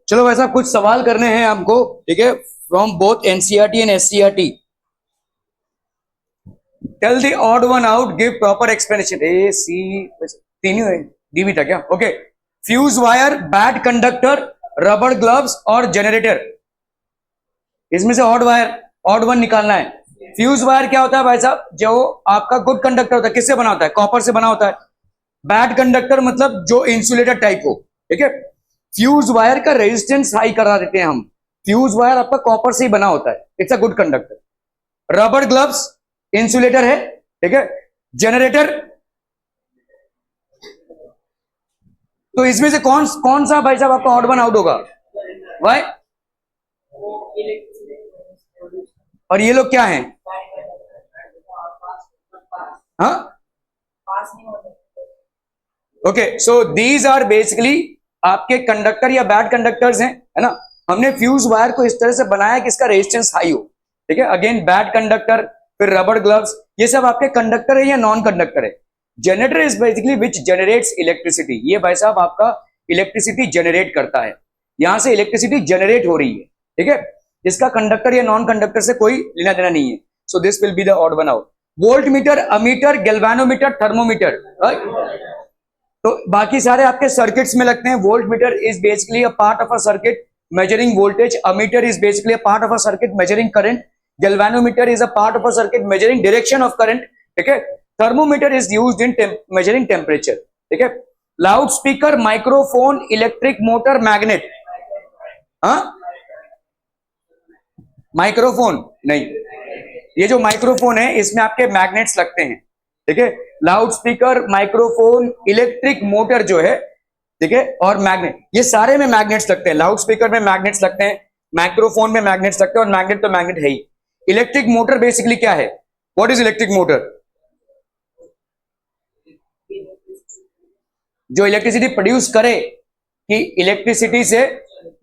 चलो भाई साहब कुछ सवाल करने हैं आपको, ठीक है, from both NCERT and SCERT. Tell the odd one out, give proper explanation. A C तीन ही डी भी था क्या? Okay. Fuse wire, bad conductor, rubber gloves और जनरेटर। इसमें से ऑड वायर, ऑड वन निकालना है। फ्यूज वायर क्या होता है भाई साहब? जो आपका गुड कंडक्टर होता है, किससे बना होता है? कॉपर से बना होता है। बैड कंडक्टर मतलब जो इंसुलेटेड टाइप हो, ठीक है। फ्यूज वायर का रेजिस्टेंस हाई करा देते हैं हम। फ्यूज वायर आपका कॉपर से ही बना होता है, it's a good conductor. Rubber gloves insulator है, ठीक है। जनरेटर, तो इसमें से कौन कौन सा भाई साहब आपका ऑड वन आउट होगा? वाई? और ये लोग क्या हैं? हाँ, okay. So these are basically आपके कंडक्टर या बैड कंडक्टर्स हैं, है ना। हमने फ्यूज वायर को इस तरह से बनाया कि इसका रेजिस्टेंस हाई हो, ठीक है। अगेन बैड कंडक्टर, फिर रबर ग्लव्स, ये सब आपके कंडक्टर है या नॉन कंडक्टर है। Generator is basically which generates electricity. ये भाई साहब आपका इलेक्ट्रिसिटी जनरेट करता है, यहां से इलेक्ट्रिसिटी जनरेट हो रही है, ठीक है। इसका कंडक्टर या नॉन कंडक्टर से कोई लेना देना नहीं है। So this will be the odd one out. Volt meter, ammeter, galvanometer, thermometer, तो बाकी सारे आपके सर्किट्स में लगते हैं। Volt meter is basically a part of a circuit measuring voltage, ammeter is basically a part of a circuit measuring current, galvanometer is a part of a circuit measuring direction of current, ठीक है। Thermometer is used in measuring temperature, ठीक है। Loud speaker, microphone, electric motor, magnet. हाँ, microphone नहीं, ये जो microphone है इसमें आपके मैग्नेट्स लगते हैं, ठीक है। Loud speaker, microphone, electric motor जो है, ठीक है, और मैग्नेट, ये सारे में मैग्नेट्स लगते हैं। लाउड स्पीकर में मैग्नेट्स लगते हैं, माइक्रोफोन में मैग्नेट्स लगते हैं, और मैग्नेट तो मैग्नेट है ही। इलेक्ट्रिक मोटर बेसिकली क्या है? What is electric motor? जो इलेक्ट्रिसिटी प्रोड्यूस करे, कि इलेक्ट्रिसिटी से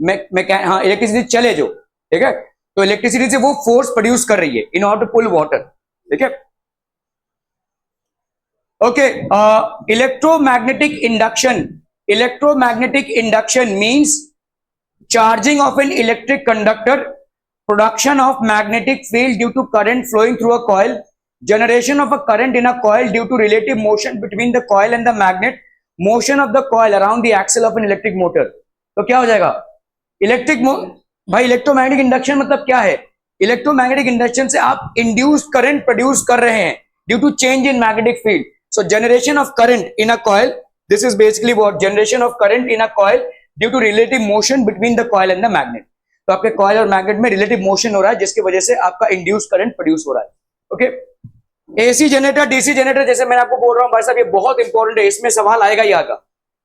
हाँ इलेक्ट्रिसिटी चले जो, ठीक है, तो इलेक्ट्रिसिटी से वो फोर्स प्रोड्यूस कर रही है in order to pull water, ठीक है। Okay, electromagnetic induction. Electromagnetic induction means charging of an electric conductor, production of magnetic field due to current flowing through a coil, generation of a current in a coil due to relative motion between the coil and the magnet, motion of the coil around the axle of an electric motor. तो क्या हो जाएगा? Electric भाई electromagnetic induction मतलब क्या है? Electromagnetic induction से आप इंड्यूस्ड करंट प्रोड्यूस कर रहे हैं due to change in magnetic field. So generation of current in a coil, this is basically what generation of current in a coil due to relative motion between the coil and the magnet. तो आपके coil और magnet में relative motion हो रहा है, जिसकी वजह से आपका इंड्यूस्ड करंट प्रोड्यूस हो रहा है, okay. AC generator, DC generator, जैसे मैं आपको बोल रहा हूं भाई साहब, ये बहुत इंपॉर्टेंट है, इसमें सवाल आएगा ही आएगा,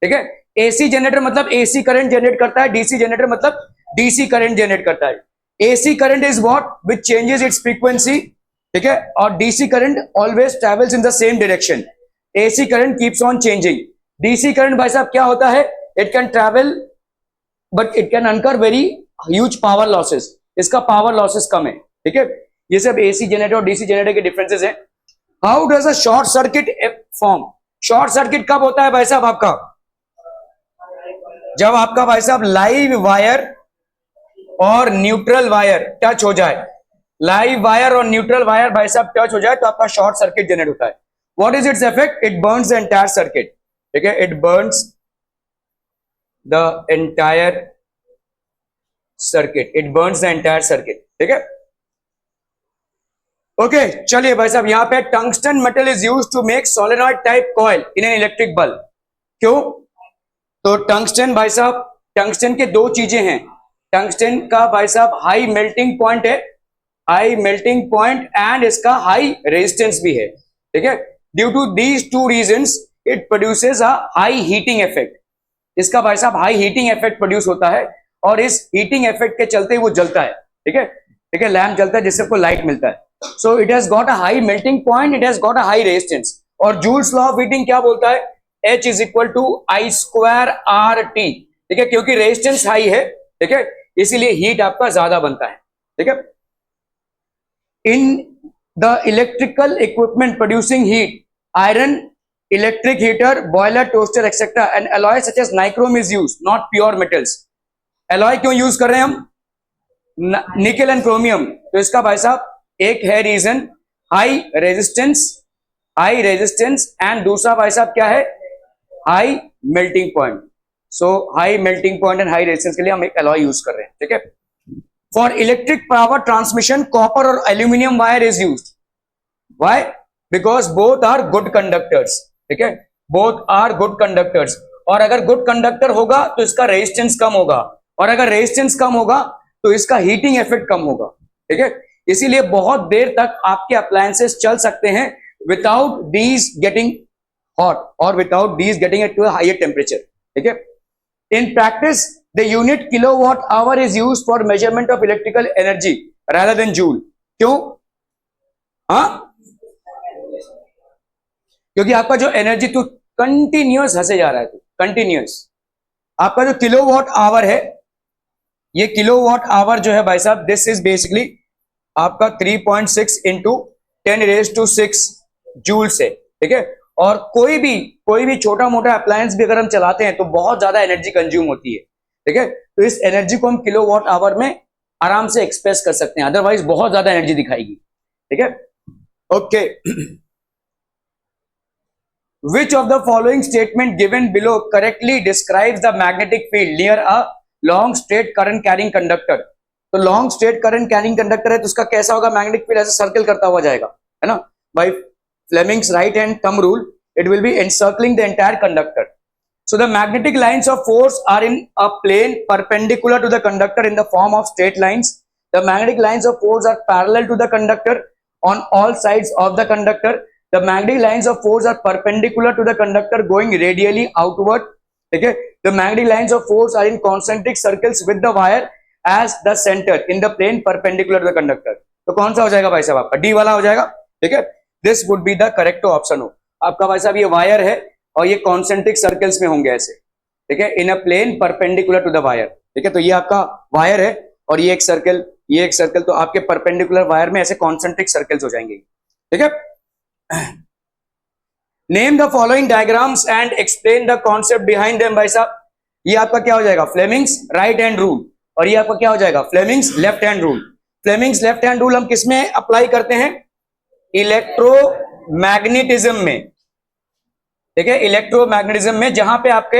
ठीक है। एसी जनरेटर मतलब एसी करंट जनरेट करता है, डीसी जनरेटर मतलब डीसी करंट जनरेट करता है। AC current is what which changes it's frequency, ठीक है, और DC current always travels in the same direction. AC current keeps on changing. DC current भाई साहब क्या होता है? It can travel but it can अनकर वेरी ह्यूज पावर लॉसेस, इसका पावर लॉसेस कम है, ठीक है। ये सब एसी जनरेटर और डीसी जनरेटर के डिफरेंसेस हैं। How does a short circuit form? Short circuit कब होता है भाई साहब आपका? जब आपका भाई साहब लाइव वायर और न्यूट्रल वायर टच हो जाए। लाइव वायर और न्यूट्रल वायर भाई साहब टच हो जाए तो आपका शॉर्ट सर्किट जनरेट होता है। What is its effect? It burns the entire circuit, ठीक है, it burns the entire circuit, it burns the entire circuit, ठीक है। ओके, चलिए भाई साहब, यहां पे tungsten metal is used to make solenoid type coil in an electric bulb. क्यों? तो टंगस्टन भाई साहब, टंगस्टन के दो चीजें हैं। टंगस्टन का भाई साहब हाई मेल्टिंग पॉइंट है, हाई मेल्टिंग पॉइंट, एंड इसका हाई रेजिस्टेंस भी है, ठीक है। Due to these two reasons it produces a high heating effect. इसका भाई साहब हाई हीटिंग इफेक्ट प्रोड्यूस होता है, और इस हीटिंग इफेक्ट के चलते वो जलता है, ठीक है, ठीक है, लैम्प जलता है जिससे आपको लाइट मिलता है। So it has got a high melting point, it has got a high resistance. और जूल्स लॉ ऑफ हीटिंग क्या बोलता है? H is equal to I square R T, ठीक है, क्योंकि रेजिस्टेंस हाई है, ठीक है, इसीलिए हीट आपका ज्यादा बनता है, ठीक है। In the electrical equipment producing heat, iron, electric heater, boiler, toaster etcetera, and alloys such as nichrome is used, not pure metals. Alloy क्यों यूज कर रहे हैं हम? निकल एंड क्रोमियम। तो इसका भाई साहब एक है रीजन हाई रेजिस्टेंस एंड दूसरा भाई साहब क्या है? High melting point. So high melting point and high resistance के लिए हम एक एलॉय यूज कर रहे हैं, ठीक है। For electric power transmission copper और aluminium wire is used. Why? Because both are good conductors, ठीक है, बोथ आर गुड कंडक्टर्स। और अगर गुड कंडक्टर होगा तो इसका रेजिस्टेंस कम होगा, और अगर रेजिस्टेंस कम होगा तो इसका हीटिंग इफेक्ट कम होगा, ठीक है। इसीलिए बहुत देर तक आपके अप्लायंसेस चल सकते हैं विदाउट दीज गेटिंग हॉट और without these getting it to a higher temperature, ठीक है। In practice the unit kilowatt hour is used for measurement of electrical energy rather than joule. क्यों? हाँ, क्योंकि आपका जो एनर्जी तो कंटिन्यूअस हंसे जा रहा है, तो कंटिन्यूअस आपका जो किलोवाट आवर है, ये किलोवाट आवर जो है भाई साहब, दिस इज बेसिकली आपका 3.6 इंटू 10⁻⁶ जूल से, ठीक है। और कोई भी छोटा मोटा अप्लायंस भी अगर हम चलाते हैं तो बहुत ज्यादा एनर्जी कंज्यूम होती है, ठीक है। तो इस एनर्जी को हम किलोवाट आवर में आराम से एक्सप्रेस कर सकते हैं, अदरवाइज बहुत ज्यादा एनर्जी दिखाएगी, ठीक है। Okay, which of the following statement given below correctly describes the magnetic field near a long straight current carrying conductor? तो long straight current carrying conductor है तो उसका कैसा होगा? मैग्नेटिक फील्ड ऐसे सर्कल करता हुआ जाएगा, है ना। by Fleming's right hand thumb rule it will be encircling the entire conductor. So the magnetic lines of force are in a plane perpendicular to the conductor in the form of straight lines. The magnetic lines of force are parallel to the conductor on all sides of the conductor. The magnetic lines of force are perpendicular to the conductor going radially outward. Okay, the magnetic lines of force are in concentric circles with the wire as the center in the plane perpendicular to the conductor. तो कौन सा हो जाएगा भाई साहब? आपका D वाला हो जाएगा, ठीक है। This would be the correct option हो आपका भाई साहब। ये वायर है और ये कॉन्सेंट्रिक सर्कल्स में होंगे ऐसे, ठीक है, in a plane perpendicular to the wire, ठीक है। तो ये आपका वायर है और ये एक सर्कल, ये एक सर्कल, तो आपके परपेंडिकुलर वायर में ऐसे कॉन्सेंट्रिक सर्कल्स हो जाएंगे, ठीक है। Name the following diagrams and explain the concept behind them. भाई साहब ये आपका क्या हो जाएगा? फ्लेमिंग्स राइट हैंड रूल, और ये आपका क्या हो जाएगा? Fleming's left hand rule. Fleming's left hand rule हम किस में अप्लाई करते हैं? इलेक्ट्रोमैग्नेटिज्म में, ठीक है, इलेक्ट्रोमैग्नेटिज्म में, जहां पे आपके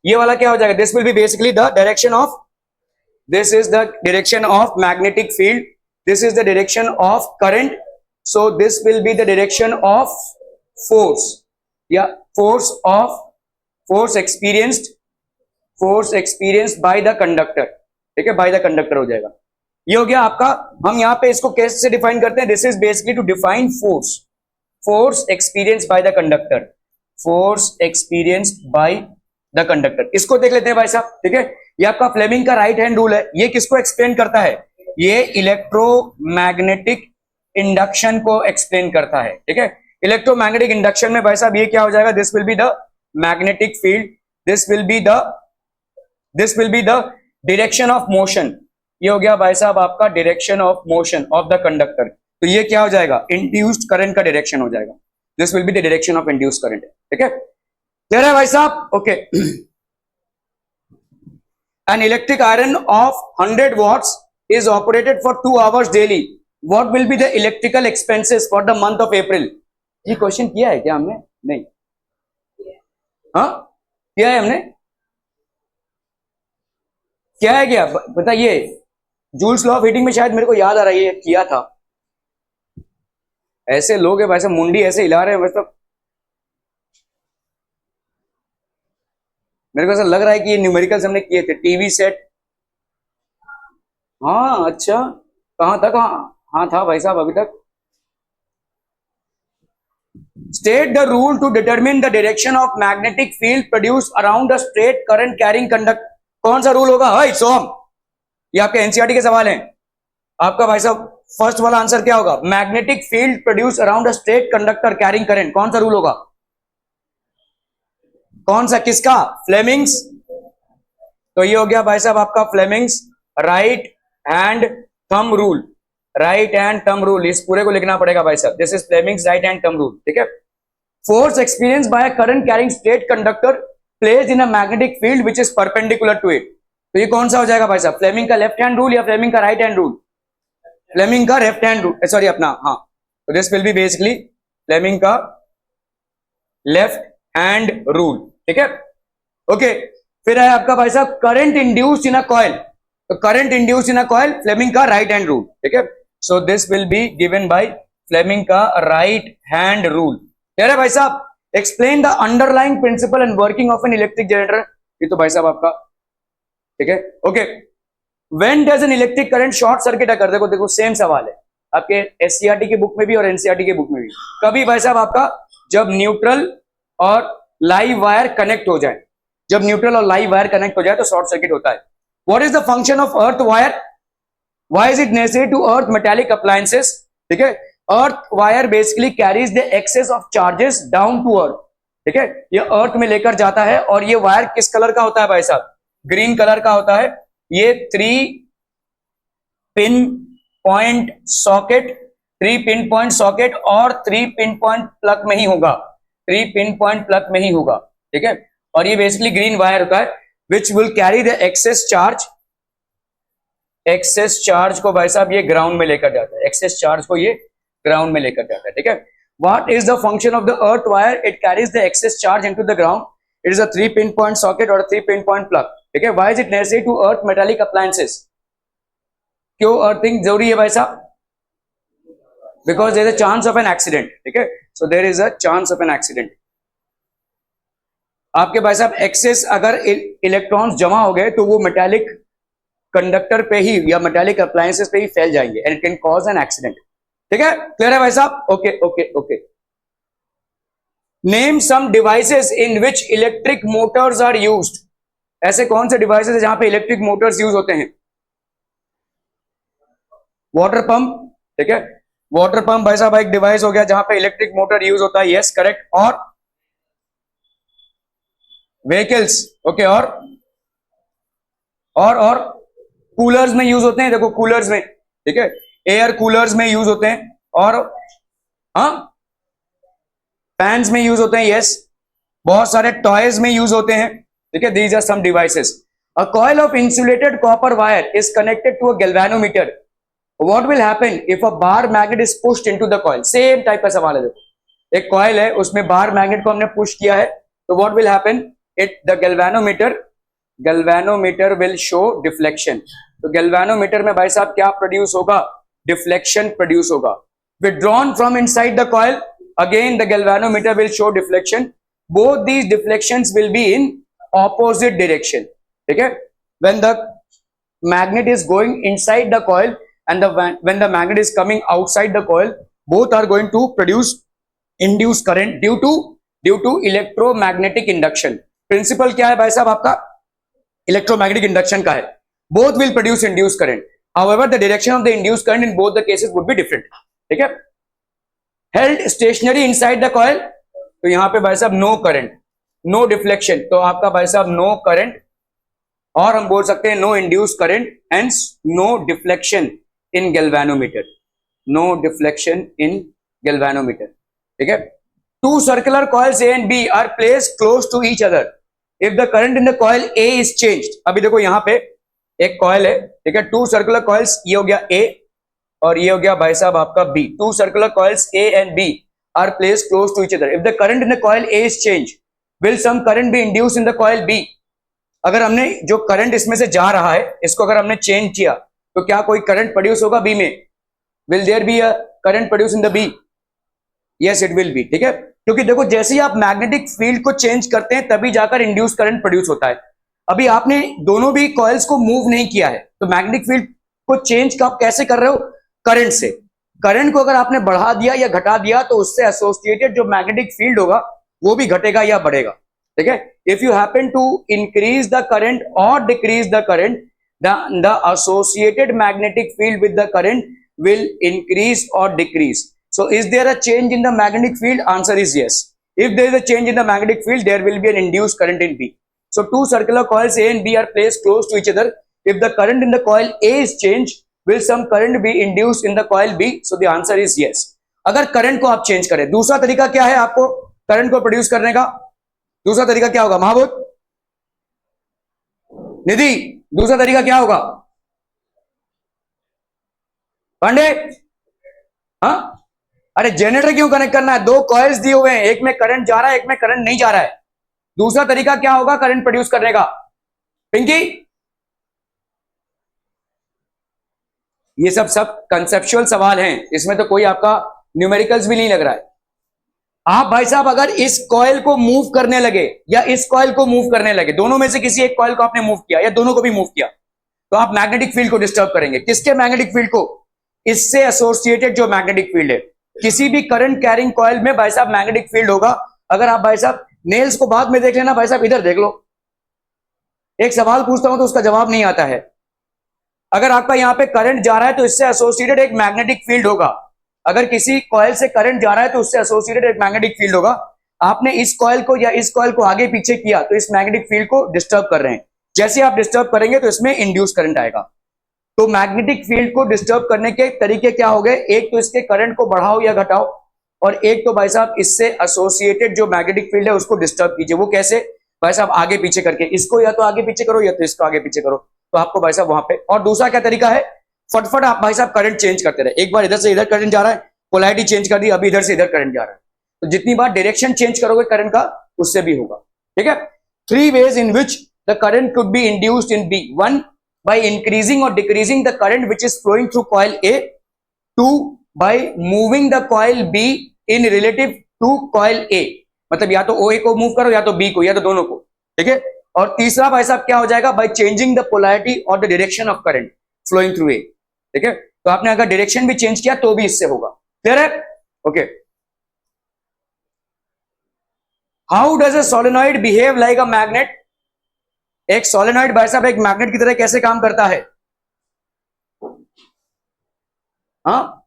ये वाला क्या हो जाएगा? This will be basically the direction of, this is the direction of magnetic field, this is the direction of current, so this will be the direction of force, या force experienced by the conductor, ठीक है, bye the conductor हो जाएगा। ये हो गया आपका। हम यहां पे इसको कैसे डिफाइन करते हैं? This is basically to define force experienced by the conductor, force experienced by the conductor. इसको देख लेते हैं भाई साहब, ठीक है। ये आपका फ्लेमिंग का राइट हैंड रूल है। ये किसको एक्सप्लेन करता है? ये इलेक्ट्रोमैग्नेटिक इंडक्शन को एक्सप्लेन करता है, ठीक है। इलेक्ट्रोमैग्नेटिक इंडक्शन में भाई साहब ये क्या हो जाएगा? This will be the magnetic field, this will be the direction of motion. ये हो गया भाई साहब आपका direction of motion of the conductor. तो ये क्या हो जाएगा? इंड्यूस्ड करंट का डायरेक्शन हो जाएगा। This will be the direction of induced current, ठीक है। क्लियर है भाई साहब? Okay. An electric iron of 100 watts is operated for 2 hours daily. What will be the electrical expenses for the month of April? ये question किया है क्या हमने? नहीं। हाँ, किया है हमने? क्या है क्या बताइए? जूल्स लॉ ऑफ हीटिंग में शायद मेरे को याद आ रहा है ये किया था। ऐसे लोग है भाई साहब, मुंडी ऐसे हिला रहे हैं, मतलब मेरे को ऐसा लग रहा है कि ये न्यूमेरिकल्स हमने किए थे। टीवी सेट, हाँ अच्छा, कहां तक? हाँ था भाई साहब अभी तक। State the rule to determine the direction of magnetic field produce around a straight current carrying conductor. कौन सा रूल होगा? हाय सोम, ये आपके एनसीईआरटी के सवाल हैं। आपका भाई साहब फर्स्ट वाला आंसर क्या होगा? Magnetic field produce around a straight conductor carrying current. कौन सा रूल होगा? कौन सा, किसका? फ्लेमिंग्स। तो ये हो गया भाई साहब आपका Fleming's right hand thumb rule, right hand thumb rule. इस पूरे को लिखना पड़ेगा भाई साहब। This is Fleming's right hand thumb rule, ठीक है। Force experience by a current carrying straight conductor placed in a magnetic field which is perpendicular to it. तो ये कौन सा हो जाएगा भाई साहब, फ्लेमिंग का लेफ्ट हैंड रूल या फ्लेमिंग का राइट हैंड रूल? फ्लेमिंग का लेफ्ट हैंड रूल, सॉरी अपना, हाँ, तो this will be basically Fleming का लेफ्ट हैंड रूल, ठीक है, ओके। फिर है आपका भाई साहब current induced in a coil, तो current induced in a coil Fleming का राइट हैंड रूल, ठीक है, so this will be given by Fleming का राइट हैंड रूल। क्लियर है भाई साहब? Explain the underlying principle and working of an electric generator, ये तो भाई साहब आपका, ठीक है, okay. When does an electric current short circuit अगर, देखो देखो सेम सवाल है आपके एससीईआरटी की बुक में भी और एनसीईआरटी की बुक में भी, कभी भाई साहब आपका जब न्यूट्रल और लाइव वायर कनेक्ट हो जाए, जब न्यूट्रल और लाइव वायर कनेक्ट हो जाए तो शॉर्ट सर्किट होता है। What is the function of earth wire, why is it necessary to earth metallic appliances, ठीक है, earth wire basically carries the excess of charges down to earth, ठीक है, ये अर्थ में लेकर जाता है, और ये वायर किस कलर का होता है भाई साहब, ग्रीन कलर का होता है। ये 3 pin point socket, 3 pin point socket और 3 पिन पॉइंट प्लग में ही होगा, 3 पिन पॉइंट प्लग में ही होगा, ठीक है, और ये बेसिकली ग्रीन वायर होता है which will carry the excess charge, excess charge को भाई साहब ये ग्राउंड में लेकर जाता है, एक्सेस चार्ज को ये ग्राउंड में लेकर जाता है, ठीक है। What is the function of the earth wire, it carries the excess charge into the ground, it is a 3 pin point socket और 3 पिन पॉइंट प्लग, ठीक है। Why is it necessary to earth metallic appliances, क्यों earthing जरूरी है भाई साहब, because there is a chance of an accident, ठीक है, so there is a chance of an accident. आपके भाई साहब एक्सेस अगर इलेक्ट्रॉन्स जमा हो गए तो वो मेटालिक कंडक्टर पे ही या मेटालिक अप्लायंसेस पे ही फैल जाएंगे and it can cause an accident, ठीक है, क्लियर है भाई साहब, okay okay okay. Name some devices in which electric motors are used, ऐसे कौन से डिवाइसेस है जहां पे इलेक्ट्रिक मोटर्स यूज होते हैं? वाटर पंप, ठीक है, वाटर पंप भाई साहब एक डिवाइस हो गया जहां पे इलेक्ट्रिक मोटर यूज होता है, यस करेक्ट, और व्हीकल्स, ओके, और कूलर्स में यूज होते हैं, देखो कूलर्स में, ठीक है, एयर कूलर्स में यूज होते हैं, और हाँ फैंस में यूज होते हैं, यस, बहुत सारे टॉयज में यूज होते हैं, ठीक है, these are some devices. A coil of insulated copper wire is connected to a galvanometer, what will happen if a bar magnet is pushed into the coil, same type का सवाल है, देखो एक कॉइल है उसमें बार मैग्नेट को हमने push किया है, तो what will happen, it the galvanometer will show deflection, तो गैल्वेनोमीटर में भाई साहब क्या प्रोड्यूस होगा, डिफ्लेक्शन प्रोड्यूस होगा। Withdrawn from inside the coil, again the galvanometer will show deflection, both these deflections will be in opposite direction, ठीक है, when the magnet is going inside the coil and when the magnet is coming outside the coil, both are going to produce induced current due to electromagnetic induction। Principle क्या है भाई साहब आपका, electromagnetic induction का है, both will produce induced current, however the direction of the induced current in both the cases would be different, ठीक है। held stationary inside the coil, तो यहां पे भाई साहब नो करंट, नो डिफ्लेक्शन, तो आपका भाई साहब नो करंट, और हम बोल सकते हैं no induce current and no deflection in galvanometer, no deflection in galvanometer, ठीक है। Two circular coils A and B are placed close to each other, if the current in the coil A is changed, अभी देखो यहां पे एक coil है, ठीक है, टू सर्कुलर कॉइल्स, ये हो गया ए और ये हो गया भाई साहब आपका B, two circular coils A and B are placed close to each other, if the current in the coil A is changed will some current be induced in the coil B, अगर हमने जो current इसमें से जा रहा है इसको अगर हमने चेंज किया तो क्या कोई करंट प्रोड्यूस होगा बी में, will there be a current produce in the B, yes it will be, ठीक है, क्योंकि देखो जैसे ही आप मैग्नेटिक फील्ड को चेंज करते हैं तभी जाकर इंड्यूस करंट प्रोड्यूस होता है। अभी आपने दोनों भी कॉइल्स को मूव नहीं किया है तो मैग्नेटिक फील्ड को चेंज आप कैसे कर रहे हो, करंट से। करंट को अगर आपने बढ़ा दिया या घटा दिया तो उससे एसोसिएटेड जो मैग्नेटिक फील्ड होगा वो भी घटेगा या बढ़ेगा, ठीक है। If you happen to increase the current और decrease the current, the associated magnetic field with the current will increase or decrease. So is there a change in the magnetic field? Answer is yes. If there is a change in the magnetic field, there will be an induced current in B. So two circular coils A and B are placed close to each other. If the current in the coil A is changed, will some current be induced in the coil B? So the answer is yes. अगर current को आप change करें, दूसरा तरीका क्या है आपको current को प्रोड्यूस करने का, दूसरा तरीका क्या होगा महाबोध निधि, दूसरा तरीका क्या होगा पांडे? हाँ, अरे जनरेटर क्यों कनेक्ट करना है? दो कॉइल्स दिए हुए हैं, एक में करंट जा रहा है, एक में करंट नहीं जा रहा है। दूसरा तरीका क्या होगा करंट प्रोड्यूस करने का? पिंकी, ये सब कंसेप्चुअल सवाल हैं, इसमें तो कोई आपका न्यूमेरिकल्स भी नहीं लग रहा है। आप भाई साहब अगर इस कॉइल को मूव करने लगे या इस कॉइल को मूव करने लगे, दोनों में से किसी एक कॉइल को आपने मूव किया या दोनों को भी मूव किया, तो आप मैग्नेटिक फील्ड को डिस्टर्ब करेंगे। किसके मैग्नेटिक फील्ड को? इससे एसोसिएटेड जो मैग्नेटिक फील्ड है। किसी भी करंट कैरिंग कॉइल में भाई साहब मैग्नेटिक फील्ड होगा। अगर आप भाई साहब नेल्स को बाद में देख लेना, भाई साहब इधर देख लो, एक सवाल पूछता हूं तो उसका जवाब नहीं आता है। अगर आपका यहां पे करंट जा रहा है तो इससे एसोसिएटेड एक मैग्नेटिक फील्ड होगा। अगर किसी कॉइल से करंट जा रहा है तो उससे एसोसिएटेड एक मैग्नेटिक फील्ड होगा। आपने इस कॉइल को या इस कॉइल को आगे पीछे किया तो इस मैग्नेटिक फील्ड को डिस्टर्ब कर रहे हैं। जैसे आप डिस्टर्ब करेंगे तो इसमें इंड्यूस करंट आएगा। तो मैग्नेटिक फील्ड को डिस्टर्ब करने के तरीके क्या हो गए? एक तो इसके करंट को बढ़ाओ या घटाओ, और एक तो भाई साहब इससे एसोसिएटेड जो मैग्नेटिक फील्ड है उसको डिस्टर्ब कीजिए। वो कैसे? भाई साहब आगे पीछे करके, इसको या तो आगे पीछे करो या तो इसको आगे पीछे करो, तो आपको भाई साहब वहां पे। और दूसरा क्या तरीका है? फटफट आप भाई साहब करंट चेंज करते रहे। एक बार इधर से इधर करंट जा रहा है, पोलैरिटी चेंज कर दी, अभी इधर से इधर करंट जा रहा है, तो जितनी बार डायरेक्शन चेंज करोगे करंट का उससे भी होगा। ठीक है। 3 ways in which the current could be induced in B. 1, by increasing or decreasing the current which is flowing through coil A. 2, by moving the coil B in relative to coil A. मतलब या तो OA को move करो या तो B को या तो दोनों को। ठीक है। और तीसरा भाई साहब क्या हो जाएगा? by changing the polarity or the direction of current flowing through A. ठीक है। तो आपने अगर डायरेक्शन भी चेंज किया तो भी इससे होगा। क्लियर है? Okay. How does a solenoid behave like a magnet? एक सोलेनॉइड भाई साहब एक मैग्नेट की तरह कैसे काम करता है? हाँ,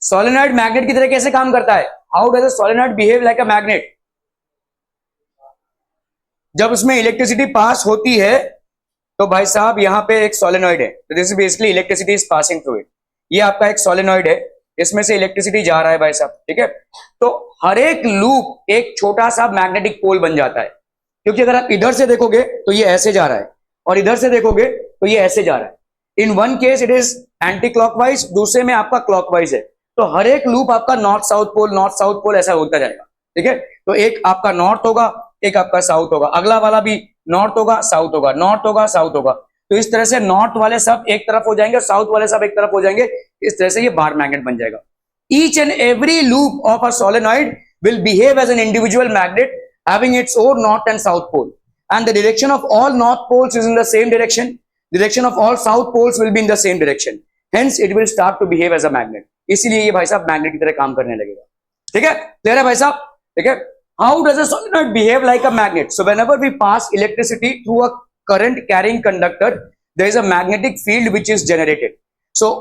सोलेनॉइड मैग्नेट की तरह कैसे काम करता है? How does a solenoid behave like a magnet? जब उसमें इलेक्ट्रिसिटी पास होती है तो भाई साहब यहां पे एक सोलेनॉइड है, तो this is basically electricity is passing through it. ये आपका एक सोलेनॉइड है, इसमें से इलेक्ट्रिसिटी जा रहा है भाई साहब। ठीक है। तो हर एक लूप एक छोटा सा मैग्नेटिक पोल बन जाता है, क्योंकि अगर आप इधर से देखोगे तो ये ऐसे जा रहा है और इधर से देखोगे तो ये ऐसे जा रहा है। In one case it is anti clockwise, दूसरे में आपका क्लॉकवाइज है। तो हर एक लूप आपका नॉर्थ साउथ पोल ऐसा होता जाएगा। ठीक है। तो एक आपका नॉर्थ होगा, एक आपका साउथ होगा, अगला वाला भी नॉर्थ होगा साउथ होगा, नॉर्थ होगा साउथ होगा। तो इस तरह से नॉर्थ वाले सब एक तरफ हो जाएंगे, साउथ वाले सब एक तरफ हो जाएंगे। इस तरह से ये बार मैग्नेट बन जाएगा। Each and every loop of a solenoid will behave as an individual magnet having its own north and south pole, and the direction of all north poles is in the same direction. Direction of all south poles will be in the same direction. Hence it will start to behave as a magnet. इसीलिए ये भाई साहब magnet की तरह काम करने लगेगा। ठीक है, क्लियर है भाई साहब? ठीक है। How does a solenoid behave like a magnet? So whenever we pass electricity through a current carrying conductor, there is a magnetic field which is generated. So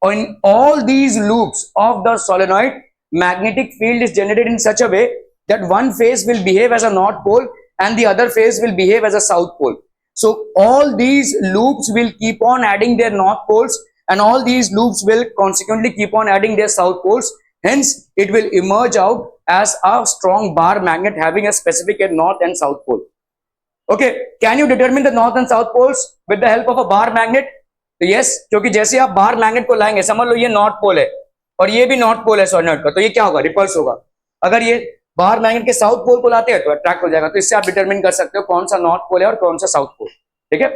on all these loops of the solenoid, magnetic field is generated in such a way that one phase will behave as a north pole and the other phase will behave as a south pole. So all these loops will keep on adding their north poles and all these loops will consequently keep on adding their south poles. Hence it will emerge out as a strong bar magnet having a specific north and south pole. Okay, can you determine the north and south poles with the help of a bar magnet? तो yes, क्योंकि जैसे आप bar magnet को लाएंगे, समझ लो ये north pole है और ये भी नॉर्थ पोल है सोलेनॉइड का, तो ये क्या होगा? रिपल्स होगा। अगर ये बाहर मैग्नेट के साउथ पोल को लाते हैं तो अट्रैक्ट हो जाएगा। तो इससे आप डिटरमिन कर सकते हो कौन सा नॉर्थ पोल है और कौन सा साउथ पोल। ठीक है।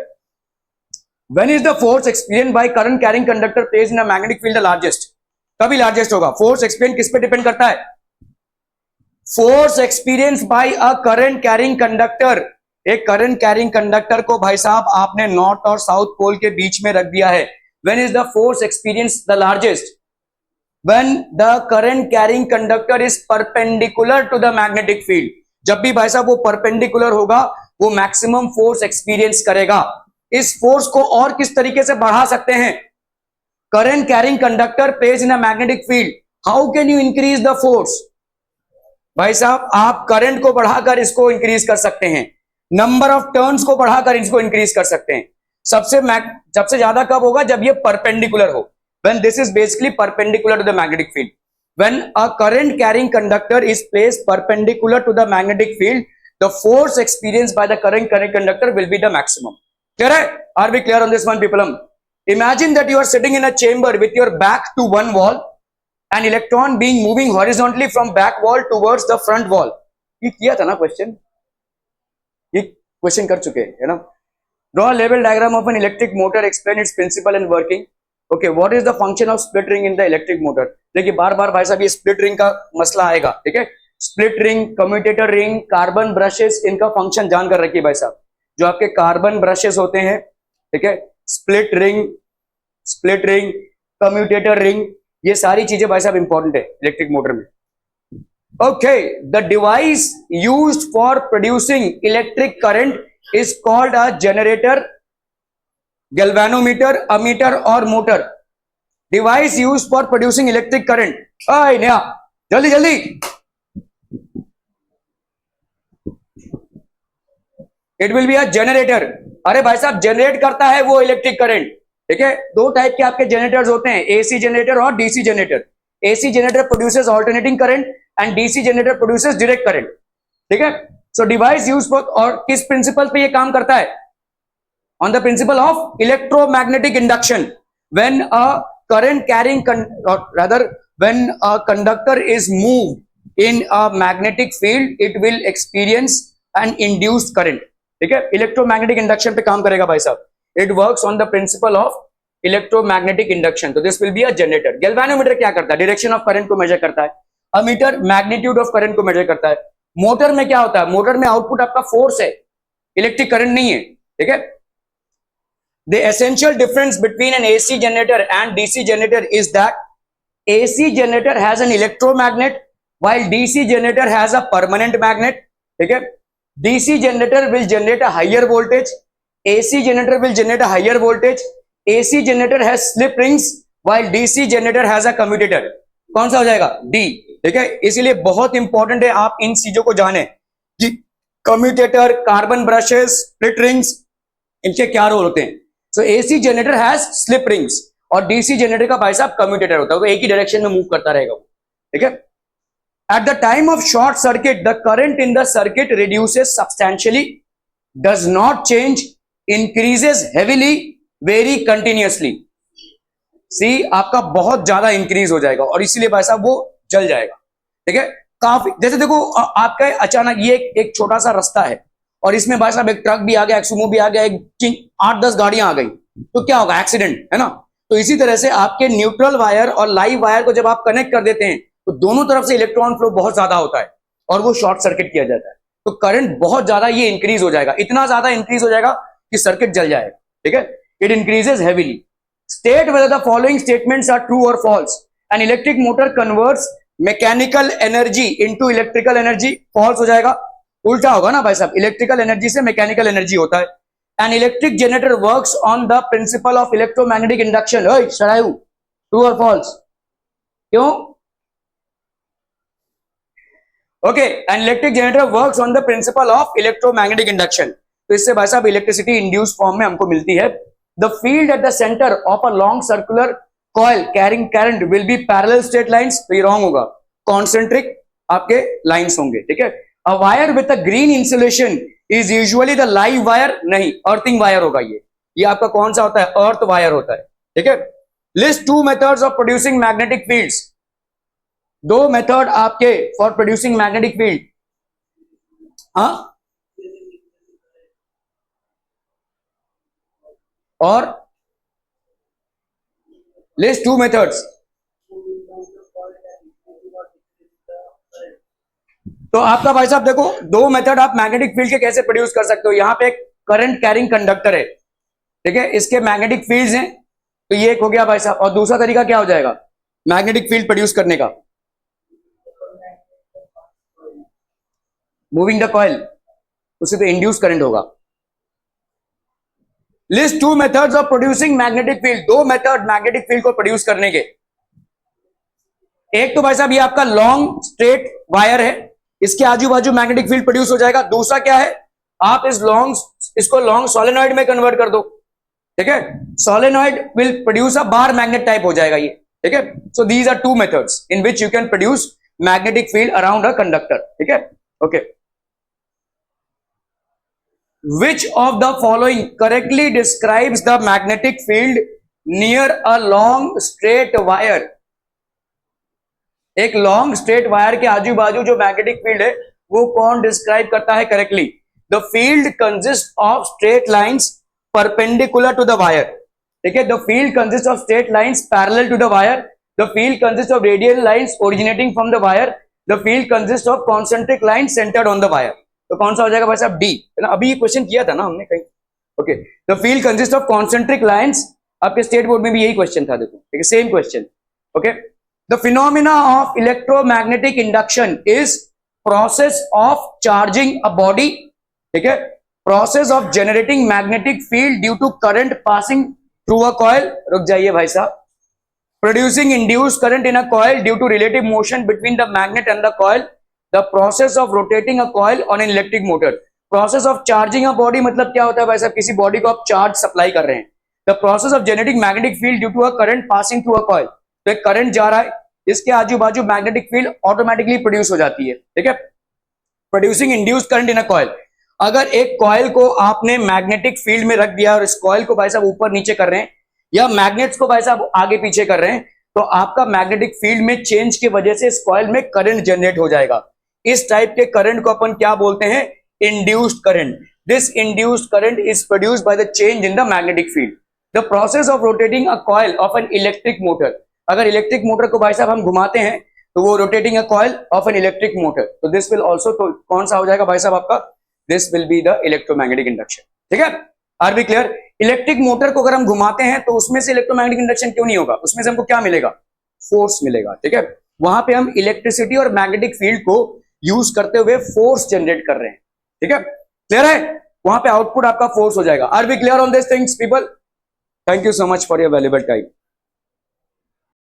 When is the force experienced by current carrying conductor placed in a magnetic field the largest? कभी लार्जेस्ट होगा। फोर्स एक्सपीरियंस किस पे डिपेंड करता है? Force experience by a current carrying conductor. एक करंट कैरिंग कंडक्टर को भाई साहब आपने नॉर्थ और साउथ पोल के बीच में रख दिया है। When is the force experience the largest? When the current carrying conductor is perpendicular to the magnetic field. जब भी भाई साहब वो परपेंडिकुलर होगा वो मैक्सिमम फोर्स एक्सपीरियंस करेगा। इस फोर्स को और किस तरीके से बढ़ा सकते हैं? Current carrying conductor placed in a magnetic field, how can you increase the force? भाई साहब आप करंट को बढ़ाकर इसको इंक्रीज कर सकते हैं, नंबर ऑफ टर्न्स को बढ़ाकर इसको इंक्रीज कर सकते हैं। सबसे ज्यादा कब होगा? जब ये परपेंडिकुलर हो। when this is basically perpendicular to the magnetic field. When a current carrying conductor is placed perpendicular to the magnetic field, the force experienced by the current carrying conductor will be the maximum. Clear hai? Are we clear on this one, people? Imagine that you are sitting in a chamber with your back to one wall, an electron being moving horizontally from back wall towards the front wall. ये किया था ना question, ये question कर चुके हैं ना. Draw a level diagram of an electric motor, explain its principle and working. Okay, what is the function of split ring in the electric motor? देखिए बार बार भाई साहब ये स्प्लिट रिंग का मसला आएगा. ठीक है, split ring, commutator ring, carbon brushes, इनका फंक्शन जान कर रखिए भाई साहब. जो आपके कार्बन ब्रशेस होते हैं, ठीक है, स्प्लिट रिंग, कम्यूटेटर रिंग, ये सारी चीजें भाई साहब इंपॉर्टेंट है इलेक्ट्रिक मोटर में. Okay, the device used for producing electric current is called a generator, galvanometer, ammeter or motor. Device used for producing electric current. Ay naya, jaldi jaldi. It will be a generator. अरे भाई साहब generate करता है वो electric current. ठीक है, दो type के आपके जनरेटर्स होते हैं, एसी जनरेटर और DC generator. AC generator produces alternating current and DC generator produces direct current. ठीक है, सो डिवाइस यूज फॉर, और किस प्रिंसिपल पे ये काम करता है? On the principle of electromagnetic induction. When a current carrying, rather when a conductor is moved in a magnetic field, it will experience an induced current. ठीक है, इलेक्ट्रोमैग्नेटिक इंडक्शन पे काम करेगा भाई साहब. It works on the principle of electromagnetic induction. तो this will be a generator. Galvanometer क्या करता है? डायरेक्शन ऑफ करंट को मेजर करता है. अमीटर मैग्नीट्यूड ऑफ करंट को मेजर करता है. मोटर में क्या होता है? मोटर में आउटपुट आपका फोर्स है, इलेक्ट्रिक करंट नहीं है. ठीक है, the essential difference between an AC generator and DC generator is that AC generator has an electromagnet while DC generator has a permanent magnet. ठीक है, DC generator will generate a higher voltage, AC generator will generate a higher voltage. AC generator has slip rings while DC generator has a commutator. कौन सा हो जाएगा? D. ठीक है, इसीलिए बहुत इंपॉर्टेंट है आप इन चीजों को जाने कि commutator, carbon brushes, split rings, इनके क्या रोल होते हैं. So AC generator has slip rings और डीसी जनरेटर का भाई साहब कम्यूटेटर होता है, वो एक ही डायरेक्शन में मूव करता रहेगा. ठीक है, at the time of short circuit the current in the circuit reduces substantially, does not change, increases heavily, very continuously. See आपका बहुत ज्यादा इंक्रीज हो जाएगा और इसीलिए भाई साहब वो जल जाएगा. ठीक है, काफी, जैसे देखो आपका अचानक ये एक छोटा सा रास्ता है और इसमें भाई साहब एक ट्रक भी आ गया, एक सुमो भी आ गया, एक 8-10 गाड़ियां आ गई, तो क्या होगा? एक्सीडेंट है ना. तो इसी तरह से आपके न्यूट्रल वायर और लाइव वायर को जब आप कनेक्ट कर देते हैं तो दोनों तरफ से इलेक्ट्रॉन फ्लो बहुत ज्यादा होता है और वो शॉर्ट सर्किट किया जाता है. तो करंट बहुत ज्यादा ये इंक्रीज हो जाएगा, इतना ज्यादा इंक्रीज हो जाएगा कि सर्किट जल जाएगा. ठीक है, it increases heavily. State whether the following statements are true or false. An electric motor converts mechanical energy into electrical energy. False हो जाएगा. उल्टा होगा ना भाई साहब, इलेक्ट्रिकल एनर्जी से मैकेनिकल एनर्जी होता है. An electric generator works on the principle of electromagnetic induction. ओए शरायु, true or false? क्यों? Okay, an electric generator works on the principle of electromagnetic induction. तो इससे भाई साहब इलेक्ट्रिसिटी इंड्यूस फॉर्म में हमको मिलती है. The field at the center of a long circular coil carrying current will be parallel straight lines. तो ये wrong होगा, concentric आपके lines होंगे. ठीक है, a wire with a green insulation is usually the live wire. नहीं, earthing wire होगा. ये आपका कौन सा होता है? earth wire होता है. ठीक है, list 2 methods of producing magnetic fields. 2 method आपके for producing magnetic field. हाँ, और लिस्ट 2 मेथड्स. तो आपका भाई साहब देखो 2 मेथड आप मैग्नेटिक फील्ड के कैसे प्रोड्यूस कर सकते हो. यहां पे एक करंट कैरिंग कंडक्टर है, ठीक है, इसके मैग्नेटिक फील्ड्स हैं, तो ये एक हो गया भाई साहब. और दूसरा तरीका क्या हो जाएगा मैग्नेटिक फील्ड प्रोड्यूस करने का? मूविंग द कॉइल, उससे तो इंड्यूस करंट होगा. List 2 methods of producing magnetic field. 2 method magnetic field को प्रोड्यूस करने के. एक तो भाई साहब ये आपका लॉन्ग स्ट्रेट वायर है, इसके आजू बाजू मैग्नेटिक फील्ड प्रोड्यूस हो जाएगा. दूसरा क्या है, आप इसको लॉन्ग सोलेनॉइड में कन्वर्ट कर दो. ठीक है, solenoid will produce a bar magnet type हो जाएगा ये, ठीक है। So these are two methods in which you can produce magnetic field around a conductor, ठीक है। Okay, which of the following correctly describes the magnetic field near a long straight wire? एक long straight wire के आजू बाजू जो magnetic field है वो कौन डिस्क्राइब करता है correctly? The field consist of straight lines perpendicular to the wire, ठीक है। The field consist of straight lines parallel to the wire, the field consist of radial lines originating from the wire, the field consist of concentric line centred on the wire. तो कौन सा हो जाएगा भाई साहब? D, है ना। अभी ये क्वेश्चन किया था ना हमने कहीं। Okay, the field consist of concentric lines, आपके स्टेट बोर्ड में भी यही क्वेश्चन था, देखो, ठीक है, same question. Okay, the phenomena of electromagnetic induction is process of charging a body, ठीक है, process of generating magnetic field due to current passing through a coil, रुक जाइए भाई साहब, producing induced current in a coil due to relative motion between the magnet and the coil, the process of rotating a coil on an electric motor, process of charging a body, मतलब क्या होता है भाई साहब? किसी body को आप charge supply कर रहे हैं। the process of generating magnetic field due to a current passing through a coil, तो एक करंट जा रहा है, इसके आजू बाजू मैग्नेटिक फील्ड ऑटोमेटिकली प्रोड्यूस हो जाती है, ठीक है। Producing induced current in a coil, अगर एक कॉइल को आपने मैग्नेटिक फील्ड में रख दिया और इस कॉइल को भाई साहब ऊपर नीचे कर रहे हैं या मैग्नेट्स को भाई साहब आगे पीछे कर रहे हैं, तो आपका मैग्नेटिक फील्ड में चेंज की वजह से इस कॉइल में करंट जनरेट हो जाएगा। इस टाइप के करंट को अपन क्या बोलते हैं? Induced current. This induced current is produced by the change in the magnetic field. The process of rotating a coil of an electric motor, अगर इलेक्ट्रिक मोटर को भाई साहब हम घुमाते हैं तो वो rotating a coil of an electric motor, तो दिस विल ऑल्सो, तो कौन सा हो जाएगा भाई साहब आपका? This will be the electromagnetic induction, ठीक है। Are be clear? Electric motor को अगर हम घुमाते हैं तो उसमें से इलेक्ट्रोमैग्नेटिक इंडक्शन क्यों नहीं होगा? उसमें से हमको क्या मिलेगा? फोर्स मिलेगा, ठीक है। वहां पे हम इलेक्ट्रिसिटी और मैग्नेटिक फील्ड को यूज करते हुए फोर्स जनरेट कर रहे हैं, ठीक है। क्लियर है? वहां पे आउटपुट आपका फोर्स हो जाएगा। Are be clear on this things people? Thank you so much for your valuable time.